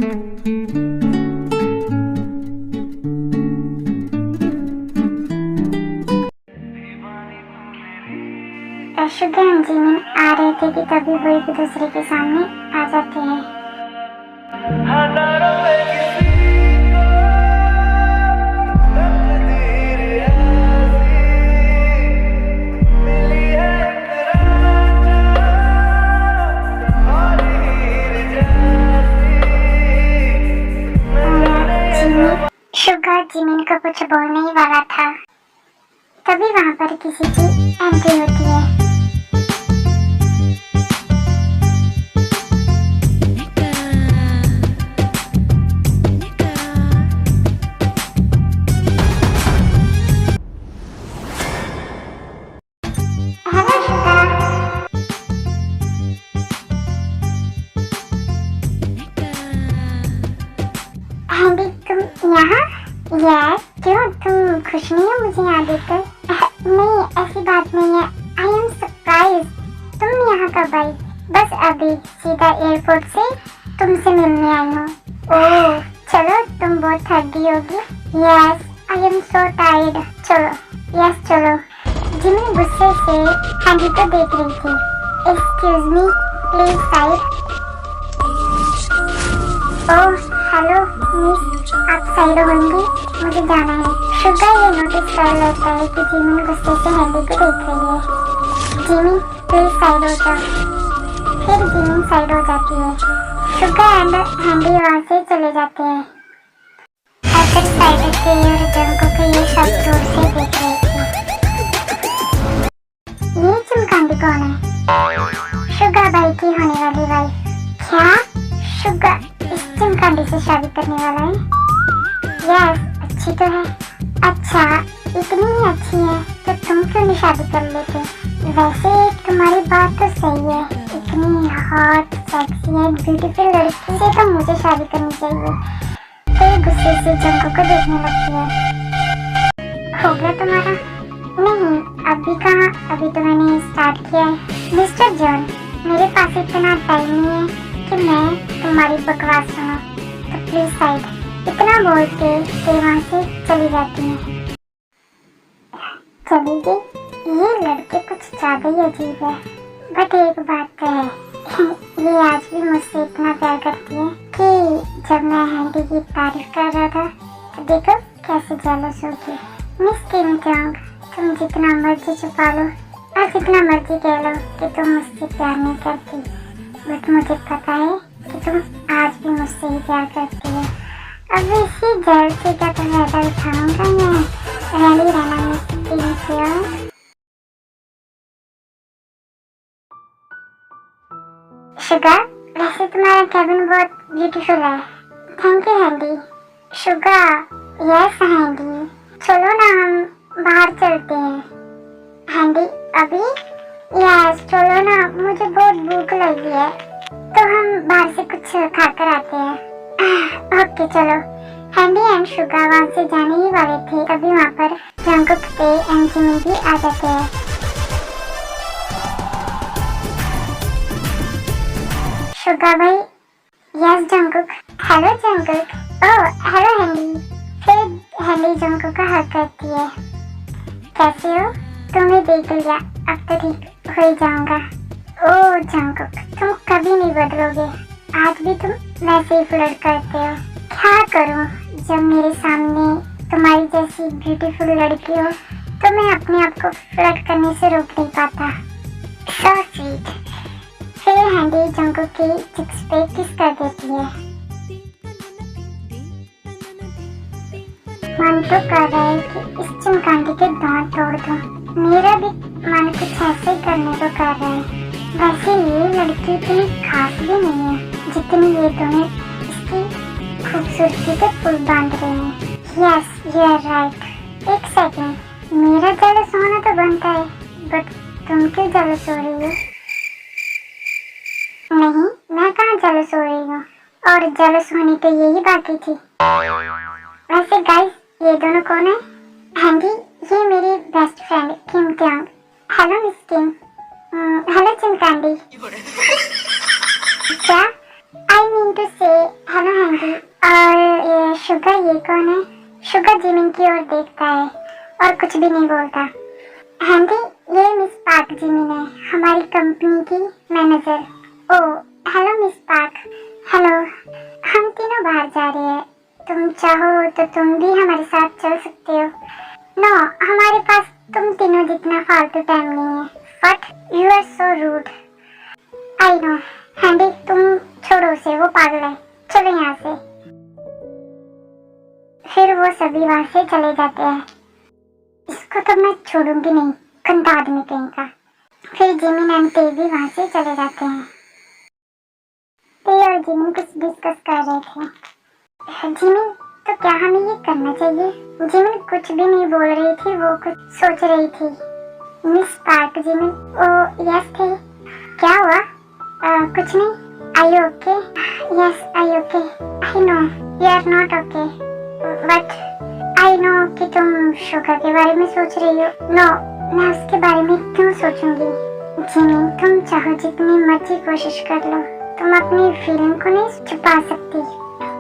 Sugar and Jimin आ रहे थे कि तभी वो एक दूसरे के सामने आ जाते हैं। शुगर जिमिन को कुछ बोलने ही वाला था, तभी वहाँ पर किसी की एंट्री होती है। Hello sugar. हैंडी तुम यहाँ? यार क्यों, तुम खुश नहीं हो मुझे यहाँ देखकर? नहीं ऐसी बात नहीं है, आई एम सरप्राइज। तुम यहाँ कब आई? बस अभी सीधा एयरपोर्ट से तुमसे मिलने आई हूँ। ओह चलो, तुम बहुत थक गई होगी। Yes I am so tired. चलो यस चलो। जिमी गुस्से से हैंडी को देख रही थी। Excuse me please side. Oh hello miss, आप साइड होंगी, मुझे जाना है। शुगर ये नोटिस कर लेता है कि जिमी गुस्से से हैंडी को देख रही है। जिमी प्लीज साइड हो जाओ। फिर जिमी साइड हो जाती है। शुगर एंड हैंडी वहाँ से चले जाते हैं। अगर साइड के और जंको को ये सब दूर से देख रहे थे। ये चिमकांडी कौन है? शुगर भाई की होने वाली वाइफ। क्या शुगर इस चिमकांडी से शादी करने वाला है? यस अच्छी तो है। अच्छा इतनी ही अच्छी है तो तुम क्यों नहीं शादी कर लेते? वैसे तुम्हारी बात तो सही है, इतनी हॉट सेक्सी एंड ब्यूटीफुल लड़की से तो मुझे शादी करनी चाहिए। तो गुस्से से जंको को देखने लगती है। हो गया तुम्हारा? नहीं अभी कहाँ, अभी तो मैंने स्टार्ट किया है। मिस्टर जॉन मेरे पास इतना टाइम नहीं है कि मैं तुम्हारी बकवास सुनूं, तो प्लीज साइड। इतना बोल के वहाँ से चली जाती है। चली गई? ये लड़के कुछ ज्यादा ही अजीब है। बट एक बात तो है ये आज भी मुझसे इतना प्यार करती है कि जब मैं हैंडी की तारीफ कर रहा था तो देखो कैसे जेलस होगी। मिस किम जोंग तुम जितना मर्जी छुपा लो और जितना मर्जी कह लो कि तुम मुझसे प्यार नहीं करती, बट मुझे पता है कि तुम आज भी मुझसे ही प्यार करती हो। अब इसी जेल से क्या फायदा उठाऊंगा मैं? रेडी रहना मिस किम जोंग। शुगर वैसे तुम्हारा कैबिन बहुत ब्यूटीफुल है। Thank you handy. Sugar yes handy, चलो ना हम बाहर चलते हैं। हैंडी अभी? यस चलो ना, मुझे बहुत भूख लगी है तो हम बाहर से कुछ खाकर आते हैं। ओके चलो। हैंडी एंड शुगर वहाँ से जाने ही वाले थे तभी वहाँ पर जंकुक एंड जिमी भी आ जाते हैं। शुगर भाई। Yes Jungkook. Hello Jungkook. Oh hello handy. फिर हैंडी जंकुक का हक करती है। कैसे हो? तुम्हें देख लिया, अब तो ठीक हो ही जाऊंगा। ओह जंकुक तुम कभी नहीं बदलोगे, आज भी तुम वैसे ही फ्लर्ट करते हो। क्या करूं, जब मेरे सामने तुम्हारी जैसी ब्यूटीफुल लड़की हो तो मैं अपने आप को फ्लर्ट करने से रोक नहीं पाता। So sweet. फिर हैंडी जंकुक की चिक्स पे किस कर देती है। मन तो कर रहा है कि इस चिमकांडी के दांत तोड़ दूं। मेरा भी मन कुछ ऐसे ही करने को कर रहा है। वैसे ये लड़की इतनी खास भी नहीं है जितनी ये दोनों इसकी खूबसूरती पे पुल बांध रहे हैं। Yes you are right. एक सेकंड, मेरा जेलस होना तो बनता है, बट तुम क्यों जेलस हो रही हो? नहीं मैं कहाँ जेलस हो रही हूँ, और जेलस होनी तो यही बाकी थी। वैसे गाइस ये दोनों कौन है? हैंडी ये मेरी best friend Kim Jong. Hello miss Kim. Hello चिमकांडी। क्या? I mean to say hello Handy. ये कौन है? शुगर जिमिन की ओर देखता है और कुछ भी नहीं बोलता। हैंडी, ये मिस पार्क जिमिन है, हमारी कंपनी की manager. Oh hello miss park. Hello. हम तीनों बाहर जा रहे हैं, तुम चाहो तो तुम भी हमारे साथ चल सकते हो। नो, हमारे पास तुम तीनों जितना फालतू टाइम नहीं है। What? You are so rude. I know. Handy, तुम छोड़ो उसे, वो पागल है। चलो यहाँ से। फिर वो सभी वहाँ से चले जाते हैं। इसको तो मैं छोड़ूंगी नहीं, गंदा आदमी कहीं का। फिर जिमिन एंड ते भी वहाँ से चले जाते हैं। ते और जिमिन कुछ डिस्कस कर रहे थे। जिमिन, तो क्या हमें ये करना चाहिए? जिमिन कुछ भी नहीं बोल रही थी, वो कुछ सोच रही थी। Miss Park Jimin, oh yes थे। क्या हुआ? कुछ नहीं। I okay? Yes I okay. I know you are not okay, but I know कि तुम शुगर के बारे में सोच रही हो। नो, मैं उसके बारे में क्यों सोचूंगी? जिमिन, तुम चाहो जितनी मर्जी कोशिश कर लो, तुम अपनी फीलिंग को नहीं छुपा सकती।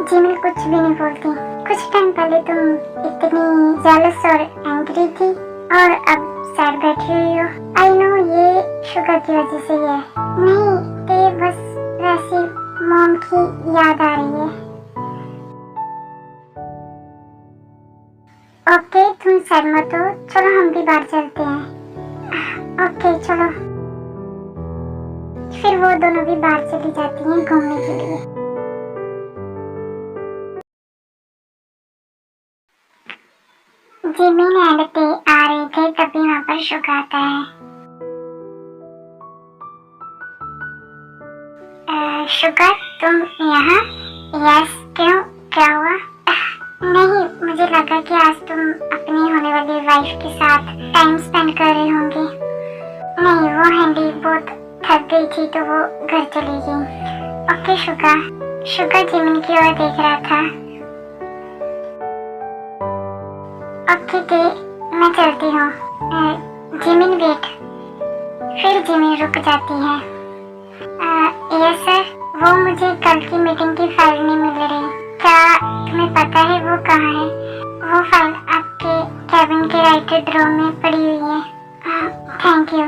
जिमिन कुछ भी नहीं बोलती। कुछ टाइम पहले तुम इतनी जेलस और एंग्री थी और अब सैड बैठी हुई हो। आई नो ये शुगर की वजह से है। नहीं, ते बस वैसे मॉम की याद आ रही है। ओके, तुम सैड मत हो, चलो हम भी बाहर चलते हैं। ओके चलो। फिर वो दोनों भी बाहर चली जाती हैं घूमने के लिए। जिमिन एंड ते आ रहे थे, तभी वहाँ पर शुगर आता है। शुगर, तुम यहाँ? यस, क्यों, क्या हुआ? नहीं, मुझे लगा कि आज तुम अपनी होने वाली वाइफ के साथ टाइम स्पेंड कर रहे होंगे। नहीं, वो हैंडी बहुत थक गई थी तो वो घर चली गई। Okay sugar. शुगर जिमिन की ओर देख रहा था। ओके ते, मैं चलती हूँ। Jimin wait. फिर जिमिन रुक जाती है। यस सर, वो मुझे कल की मीटिंग की फाइल नहीं मिल रही, क्या तुम्हें पता है वो कहाँ है? वो फाइल आपके कैबिन के राइट ड्रॉर में पड़ी हुई है। Thank you.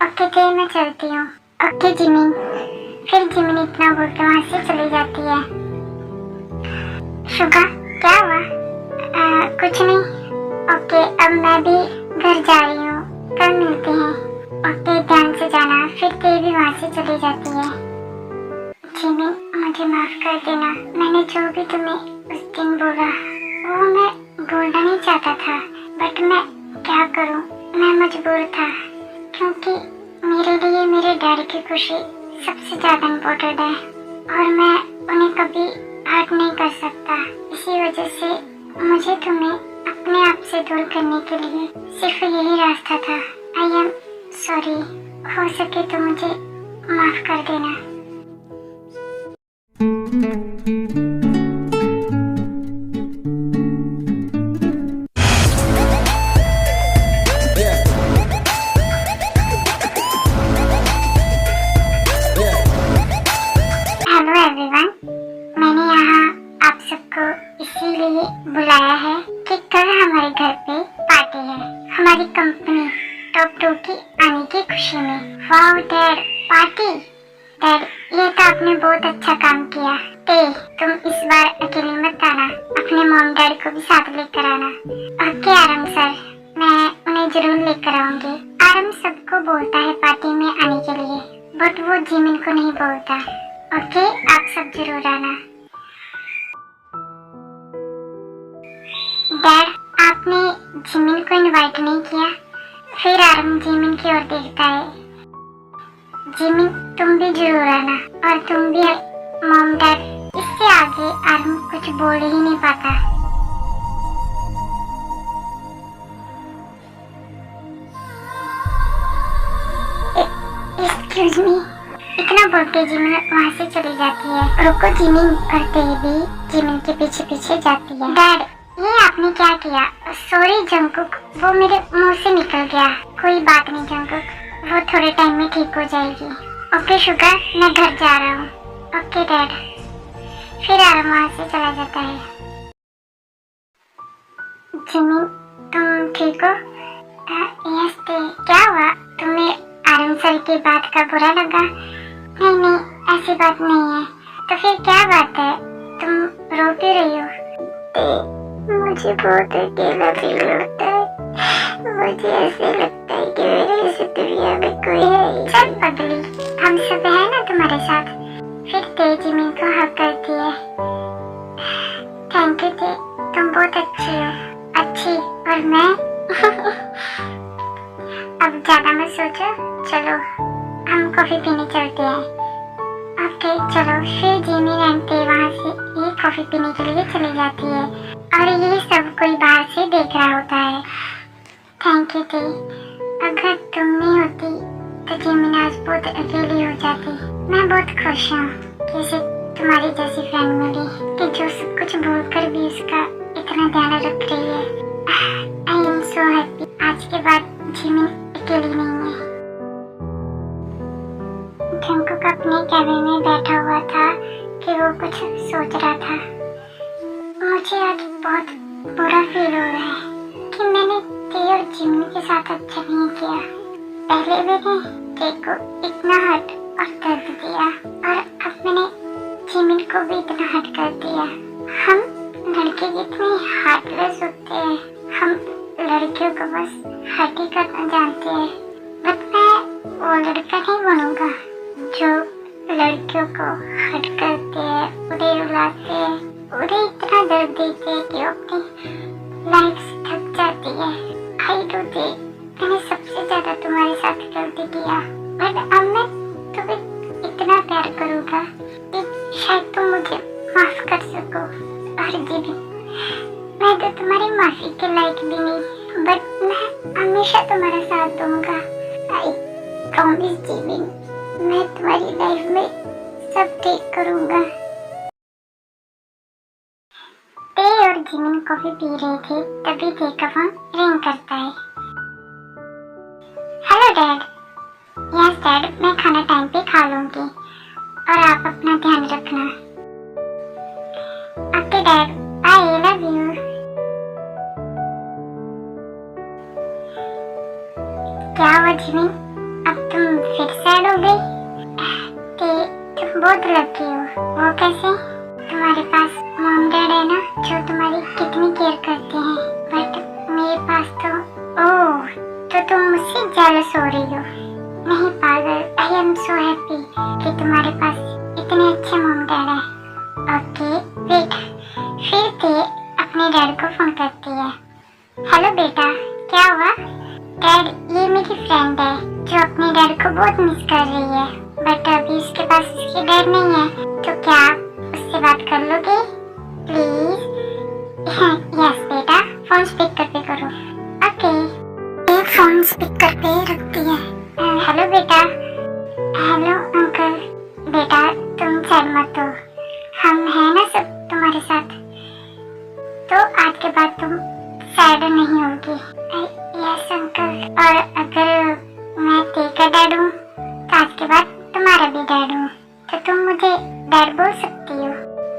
ओके ते, मैं चलती हूँ। Okay Jimin. फिर जिमिन इतना बोल के वहाँ से चली जाती है। शुगर, क्या हुआ? कुछ नहीं। ओके, अब मैं भी घर जा रही हूँ, कल मिलते हैं। ओके, ध्यान से जाना। फिर ते भी वहाँ से चली जाती है। जिमिन, मुझे माफ कर देना, मैंने जो भी तुम्हें उस दिन बोला वो मैं बोलना नहीं चाहता था, बट मैं क्या करूं, मैं मजबूर था, क्योंकि मेरे लिए मेरे डैडी की खुशी सबसे ज्यादा इम्पोर्टेंट है और मैं उन्हें कभी हर्ट नहीं कर सकता। इसी वजह से मुझे तुम्हें अपने आप से दूर करने के लिए सिर्फ यही रास्ता था। आई एम सॉरी, हो सके तो मुझे माफ कर देना। हेलो एवरीवन, मैंने यहाँ आप सबको इसीलिए बुलाया है कि कल हमारे घर पे पार्टी है, हमारी कंपनी टॉप 2 की आने की खुशी में। Wow dad, party? डैड, ये तो आपने बहुत अच्छा काम किया। ते, तुम इस बार अकेले मत आना, अपने मॉम डैडी को भी साथ लेकर आना। ओके आरम सर, मैं उन्हें जरूर लेकर आऊंगी। आरम सबको बोलता है पार्टी में आने के लिए, बट वो जिमिन को नहीं बोलता। ओके, आप सब जरूर आना। डैड, आपने जिमिन को इनवाइट नहीं किया? फिर आरम जिमिन की ओर देखता है। जिमिन, तुम भी जरूर आना, और तुम भी मॉम डैड। इससे आगे आरम कुछ बोल ही नहीं पाता। एक्सक्यूज मी, इतना बोल के जिमिन वहाँ से चली जाती है। रुको जिमिन करते ही भी जिमिन के पीछे पीछे जाती है। डैड, ये आपने क्या किया? सॉरी जंगकुक, वो मेरे मुंह से निकल गया। कोई बात नहीं जंगकुक, वो थोड़े टाइम में ठीक हो जाएगी। ओके शुगर, मैं घर जा रहा हूँ। Okay dad. फिर आरम वहाँ से चला जाता है। जिमी, तुम ठीक हो? यस ते, क्या हुआ? तुम्हें आरम सर की बात का बुरा लगा? नहीं नहीं, ऐसी बात नहीं है। तो फिर क्या बात है, तुम रो क्यों रही हो? मुझे बहुत अकेला फील होता है। मुझे ऐसे लगता है कि मेरे इस दुनिया में कोई है। चल पगली, हम सब है ना तुम्हारे साथ। फिर ते जिमी को हक करती है। थैंक यू ते, तुम बहुत अच्छी हो। अच्छी और मैं अब ज्यादा मत सोचो, चलो हम कॉफी पीने चलते हैं। ओके चलो। फिर जिमी रहते वहाँ से ये कॉफी पीने के लिए चली जाती है और ये सब कोई बाहर से देख रहा होता है। थैंक यू थे, अगर तुम नहीं होती तो जिमी आज बहुत अकेली हो जाती। मैं बहुत खुश हूँ कि इसे तुम्हारी जैसी फ्रेंड मिली कि जो सब कुछ भूल कर भी उसका इतना ध्यान रख रही है। आई एम सो हैप्पी, आज के बाद जिमी अकेली नहीं है। जंकुक अपने कैबिन में बैठा हुआ था कि वो कुछ सोच रहा था। मुझे आज बहुत बुरा फील हो रहा है कि मैंने ते और जिमी के साथ अच्छा नहीं किया। पहले मैंने ते को इतना हर्ट और दर्द दिया और अब मैंने जिमी को भी इतना हर्ट कर दिया। हम लड़के कितने हार्टलेस होते हैं, हम लड़कियों को बस हर्ट ही करना जानते हैं। बट मैं वो लड़का नहीं बनूंगा जो लड़कियों को हर्ट करते हैं, उन्हें रुलाते हैं, उन्हें इतना दर्द देते हैं कि वो अपनी लाइफ से थक जाती है। आई डू दे, मैंने सबसे ज्यादा तुम्हारे साथ गलती किया, बट अब मैं तुम्हें इतना प्यार करूंगा कि शायद तुम मुझे माफ कर सको। और जीवी, मैं तो तुम्हारी माफी के लायक भी नहीं, बट मैं हमेशा तुम्हारा साथ दूंगा। आई प्रॉमिस जीवी, मैं तुम्हारी लाइफ में सब ठीक करूंगा। ते और जिमिन कॉफी पी रहे थे, तभी ते का फोन रिंग करता है। Hello dad. यस डैड, मैं खाना टाइम पे खा लूंगी और आप अपना ध्यान रखना। Okay dad, bye, love you. क्या हुआ जिमिन, अब तुम फिर सैड हो गई? तुम बहुत लकी हो। वो कैसे? तुम्हारे पास मॉम डैड है ना, जो तुम्हारी कितनी केयर करते हैं, बट मेरे पास तो ओह, तो तुम मुझसे जेलस हो रही हो। नहीं पागल, आई एम सो हैप्पी कि तुम्हारे पास इतने अच्छे मॉम डैड है। ओके वेट, फिर ते अपने डैड को फोन करती है। हेलो बेटा, क्या हुआ? डैड, ये मेरी फ्रेंड है जो अपने डैड को बहुत मिस कर रही है, बट अभी उसके पास उसके डैड नहीं है, तो क्या आप उससे बात कर लोगे प्लीज? यस बेटा, फोन स्पीकर पे करो। ओके, ये फोन स्पीकर पे रखती है। हेलो बेटा। Hello uncle. बेटा तुम सैड मत हो, हम हैं ना सब तुम्हारे साथ, तो आज के बाद तुम सैड नहीं होगी। यस अंकल, और अगर मैं ते का डैड हूँ तो आज के बाद तुम्हारा भी डैड हूँ, तो तुम मुझे डैड बोल सकती हो।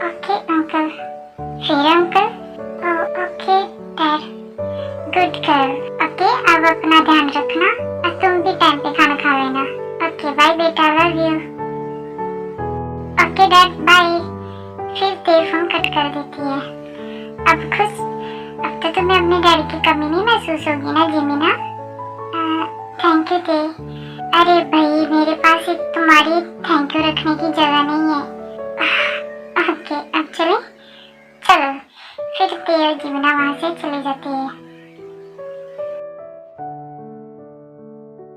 Okay uncle. फिर uncle? Okay dad, good girl. Okay, अब अपना ध्यान रखना और तुम भी टाइम पे खाना खा लेना। ओके बाय बेटा, love you. Okay dad, bye. फिर ते फोन कट कर देती है। अब खुश, अब तो तुम्हें अपने डैडी की कमी नहीं महसूस होगी ना जिमिना? थैंक यू ते। अरे भाई, मेरे पास एक तुम्हारी थैंक यू रखने की जगह नहीं है। ओके, अब चले? चलो। फिर ते और जिमिना वहाँ से चली जाती है।